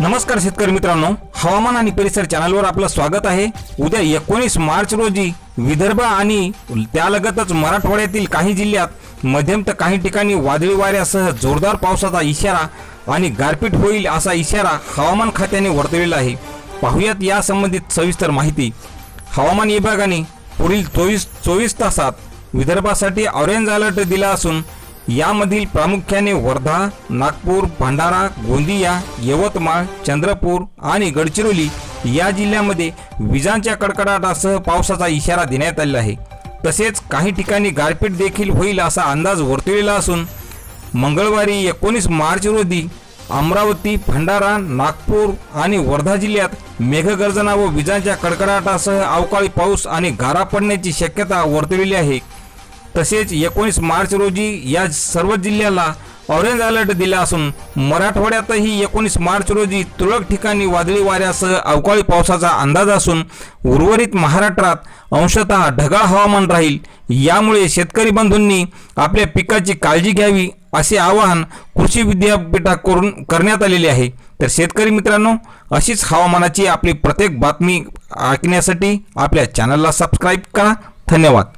नमस्कार शेतकरी मित्रांनो, हवामान आणि परिसर चॅनलवर आपलं स्वागत आहे। उद्या 19 मार्च रोजी विदर्भ आणि त्यालगतच मराठवाड्यातील काही जिल्ह्यात मध्यम तर काही ठिकाणी वादळी वाऱ्यासह जोरदार पावसाचा इशारा आणि गारपीट होईल असा इशारा हवामान खात्याने वर्तवलेला आहे। पाहुयात या संबंधित सविस्तर माहिती। हवामान विभागाने पुढील 24 तासात विदर्भासाठी ऑरेंज अलर्ट दिला असून यामधील प्रामुख्याने वर्धा, नागपूर, भंडारा, गोंदिया, यवतमाळ, चंद्रपूर आणि गडचिरोली या जिल्ह्यांमध्ये विजांच्या कडकडाटासह पावसाचा इशारा देण्यात आलेला आहे। तसेच काही ठिकाणी गारपीट देखील होईल असा अंदाज वर्तवलेला असून मंगळवारी 19 मार्च रोजी अमरावती, भंडारा, नागपूर आणि वर्धा जिल्ह्यात मेघगर्जना व विजांच्या कडकडाटासह अवकाळी पाऊस आणि गारा पडण्याची शक्यता वर्तवलेली आहे। तसेच 19 मार्च रोजी या सर्व जिल्ह्याला ऑरेंज अलर्ट दिला असून मराठवाड्यातही 19 मार्च रोजी तुरळक ठिकाणी वादळी वाऱ्यासह अवकाळी पावसाचा अंदाज असून उर्वरित महाराष्ट्रात अंशतः ढगाळ हवामान राहील। यामुळे शेतकरी बंधूंनी आपल्या पिकाची काळजी घ्यावी असे आवाहन कृषी विद्यापीठाकडून करण्यात आलेले आहे। तर शेतकरी मित्रांनो, अशीच हवामानाची आपली प्रत्येक बातमी ऐकण्यासाठी आपल्या चॅनलला सबस्क्राईब करा। धन्यवाद।